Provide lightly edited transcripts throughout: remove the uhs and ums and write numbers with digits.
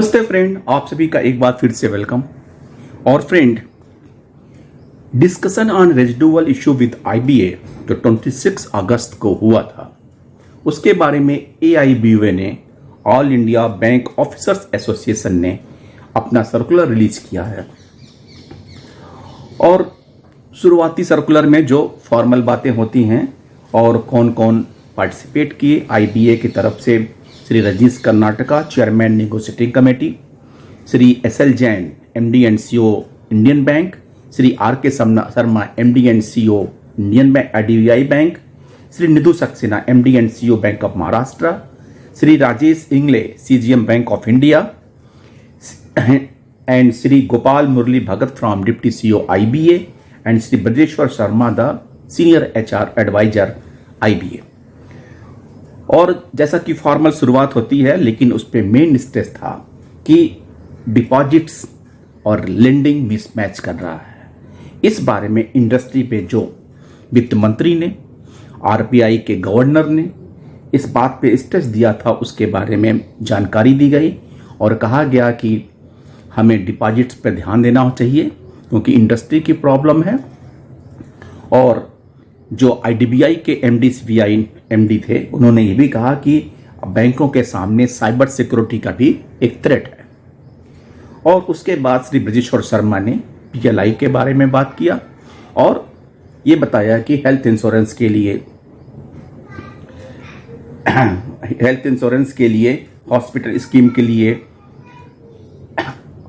नमस्ते फ्रेंड, आप सभी का एक बार फिर से वेलकम। और friend, discussion on residual issue with IBA जो 26 अगस्त को हुआ था, उसके बारे में एआईबीओए ने, all India bank officers association ने अपना सर्कुलर रिलीज किया है। और शुरुआती सर्कुलर में जो फॉर्मल बातें होती हैं और कौन कौन पार्टिसिपेट किए, आईबीए की तरफ से Shri Rajneesh Karnatak, chairman negotiating committee, Shri SL Jain, MD and CEO Indian bank, Shri R K Sharma, MD and CEO Indian bank IDBI bank, Shri Nidhu Saxena, MD and CEO bank of Maharashtra, Shri Rajesh Ingle, CGM bank of India, and Shri Gopal Murli Bhagat from deputy CEO IBA, and Shri Brajeshwar Sharma, the senior HR adviser IBA. और जैसा कि formal शुरुआत होती है, लेकिन उस पर main stress था कि डिपॉजिट्स और लेंडिंग मिसमैच कर रहा है। इस बारे में इंडस्ट्री पे जो वित्त मंत्री ने, आरबीआई के गवर्नर ने इस बात पे स्ट्रेस दिया था, उसके बारे में जानकारी दी गई और कहा गया कि हमें डिपॉजिट्स पे ध्यान देना चाहिए क्योंकि इंडस्ट्री की प्रॉब्लम है। और जो आईडीबीआई के एमडी थे, उन्होंने ये भी कहा कि बैंकों के सामने साइबर सिक्योरिटी का भी एक थ्रेट है। और उसके बाद श्री ब्रजेश्वर शर्मा ने पीएलआई के बारे में बात किया और ये बताया कि हेल्थ इंश्योरेंस के लिए हॉस्पिटल स्कीम के लिए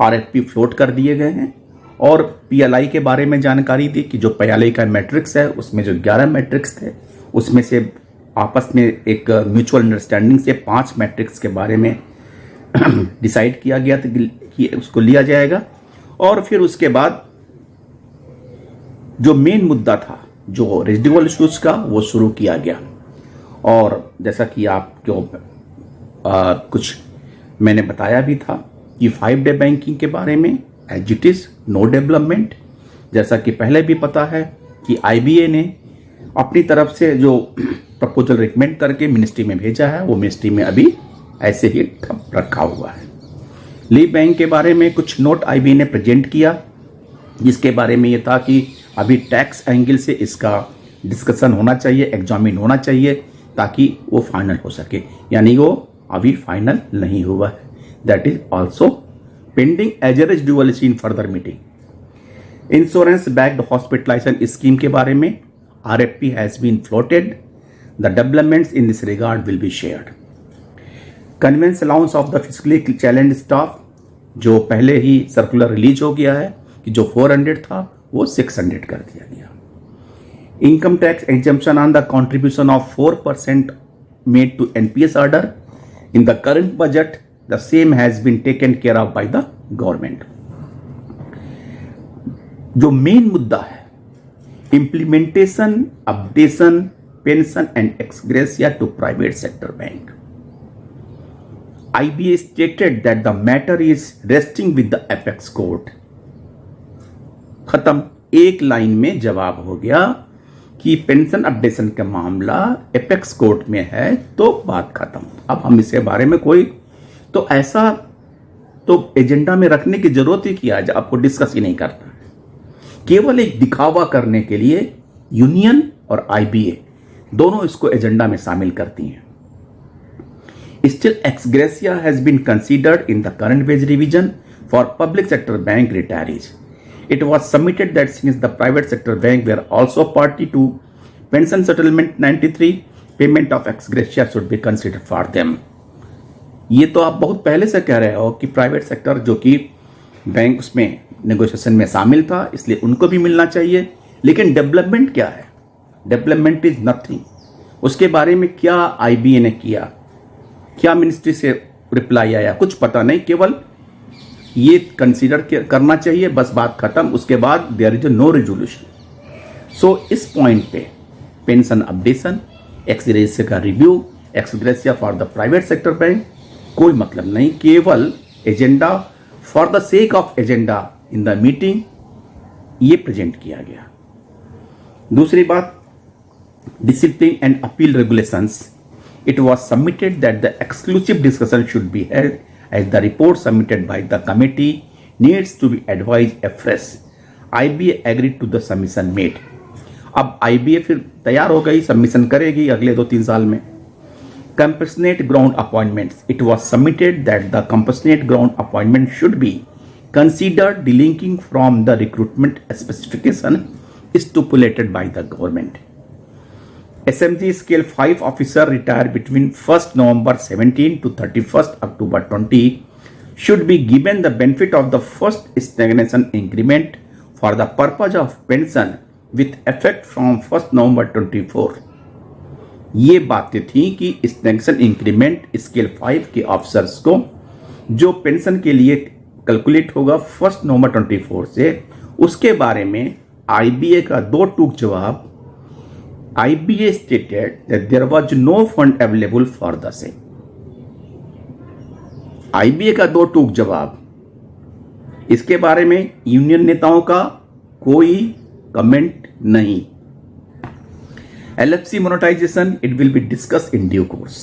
आरएफपी फ्लोट कर दिए गए हैं। और पीएलआई के बारे में जानकारी दी कि जो पीएलआई का मैट्रिक्स है, उसमें जो 11 मैट्रिक्स थे, उसमें से आपस में एक म्यूचुअल अंडरस्टैंडिंग से 5 मैट्रिक्स के बारे में डिसाइड किया गया था कि उसको लिया जाएगा। और फिर उसके बाद जो मेन मुद्दा था, जो रेजिडुअल इश्यूज का, वो शुरू किया गया। और जैसा कि आपको कुछ मैंने बताया भी था कि 5 डे बैंकिंग के बारे में as it is no development. जैसा कि पहले भी पता है कि आईबीए ने अपनी तरफ से जो प्रपोजल रिकमेंड करके मिनिस्ट्री में भेजा है, वो मिनिस्ट्री में अभी ऐसे ही ठप रखा हुआ है। लीव बैंक के बारे में कुछ नोट आईबीए ने प्रेजेंट किया, जिसके बारे में ये था कि अभी टैक्स एंगल से इसका डिस्कशन होना चाहिए, एग्जामिन होना चाहिए, ताकि वो फाइनल हो सके। यानी वो अभी फाइनल नहीं हुआ है। That is also pending as a residual in further meeting. Insurance backed hospitalisation scheme के बारे में RFP has been floated. The developments in this regard will be shared. Conveyance allowance of the physically challenge staff, जो पहले ही circular release हो गया है कि जो 400 था वो 600 कर दिया गया। Income tax exemption on the contribution of 4% made to NPS order in the current budget, the same has been taken care of by the government। जो मेन मुद्दा है, implementation, updation, pension and ex-gratia to private sector bank। IBA stated that the matter is resting with the apex court। खत्म, एक line में जवाब हो गया कि पेंशन अपडेशन का मामला एपेक्स कोर्ट में है, तो बात खत्म। अब हम इसके बारे में कोई तो ऐसा तो एजेंडा में रखने की जरूरत ही क्या है, आपको डिस्कस ही नहीं करता। केवल एक दिखावा करने के लिए यूनियन और आईबीए दोनों इसको एजेंडा में शामिल करती हैं। Still ex gratia has been considered in the current wage revision for public sector bank retirees. It was submitted that since the private sector bank were also party to pension settlement 93, payment of ex gratia should be considered for them. ये तो आप बहुत पहले से कह रहे हो कि प्राइवेट सेक्टर जो कि बैंक उसमें नेगोशिएशन में शामिल था, इसलिए उनको भी मिलना चाहिए। लेकिन डेवलपमेंट क्या है? Development is nothing. उसके बारे में क्या आईबीए ने किया, क्या मिनिस्ट्री से रिप्लाई आया, कुछ पता नहीं। केवल ये कंसीडर करना चाहिए, बस बात खत्म। उसके बाद देयर इज नो रेजोल्यूशन। सो इस पॉइंट पे पेंशन अपडेशन, एक्स ग्रेसिया का review, x gratia for the private sector bank, कोई मतलब नहीं। केवल agenda for the sake of agenda in the meeting ये प्रेजेंट किया गया। दूसरी बात, discipline and appeal regulations, it was submitted that the exclusive discussion should be held as the report submitted by the committee needs to be advised afresh. IBA agreed to the submission made. अब IBA फिर तैयार हो गई, submission करेगी अगले 2-3 साल में. Compassionate ground appointments. It was submitted that the compassionate ground appointment should be considered delinking from the recruitment specification stipulated by the government. SMG Scale 5 officer retired between 1st November 17 to 31st October 20 should be given the benefit of the first stagnation increment for the purpose of pension with effect from 1st November 24. ये बातें थी कि stagnation increment scale 5 के officers को जो pension के लिए calculate होगा 1st नवंबर 24 से, उसके बारे में IBA का 2 टूक जवाब. IBA stated that there was no fund available for the same. IBA का 2 टूक जवाब. इसके बारे में यूनियन नेताओं का कोई कमेंट नहीं. LFC monetization, it will be discussed in due course.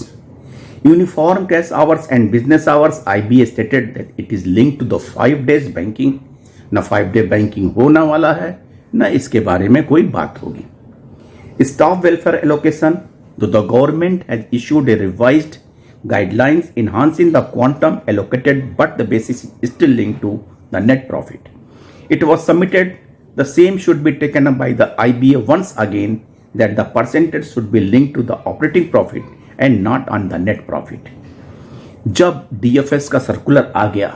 Uniform cash hours and business hours, IBA stated that it is linked to the 5 days banking. ना 5 day banking होना वाला है, ना इसके बारे में कोई बात होगी. Staff welfare allocation, though the government has issued a revised guidelines enhancing the quantum allocated, but the basis is still linked to the net profit. It was submitted, the same should be taken up by the IBA once again, that the percentage should be linked to the operating profit and not on the net profit. जब DFS का circular आ गया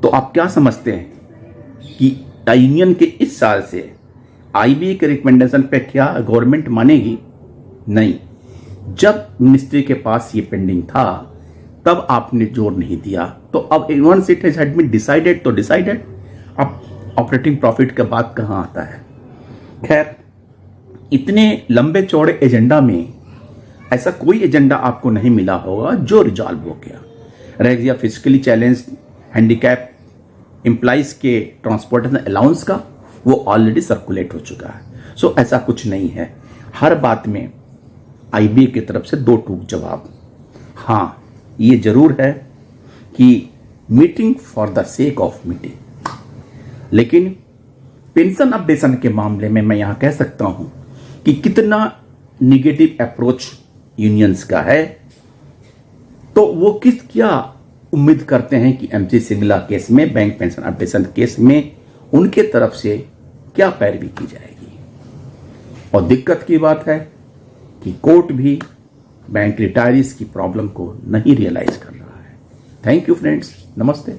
तो आप क्या समझते हैं कि union के इस साल से IBA के रिकमेंडेशन पे क्या गवर्नमेंट मानेगी? नहीं. जब मिनिस्ट्री के पास ये पेंडिंग था तब आपने जोर नहीं दिया. तो अब once it has been decided तो डिसाइडेड. अब ऑपरेटिंग प्रॉफिट का बात कहाँ आता है? खैर, इतने लंबे चौड़े एजेंडा में ऐसा कोई एजेंडा आपको नहीं मिला होगा जो रिजॉल्व हो गया. रह गया फिजिकली चैलेंज हैंडीकैप एम्प्लॉइज के ट्रांसपोर्टेशन अलाउंस का, वो ऑलरेडी सर्कुलेट हो चुका है. सो ऐसा कुछ नहीं है. हर बात में IBA की तरफ से 2 टूक जवाब. हाँ, ये जरूर है कि meeting for the sake of meeting, लेकिन पेंशन अपडेशन के मामले में मैं यहां कह सकता हूं कि कितना निगेटिव अप्रोच यूनियंस का है. तो वो क्या उम्मीद करते हैं कि MC सिंगला केस में, बैंक पेंशन अपडेशन केस में उनके तरफ से क्या पैरवी की जाएगी. और दिक्कत की बात है कि कोर्ट भी बैंक रिटायरीज की प्रॉब्लम को नहीं रियलाइज कर रहा है. Thank you friends. नमस्ते.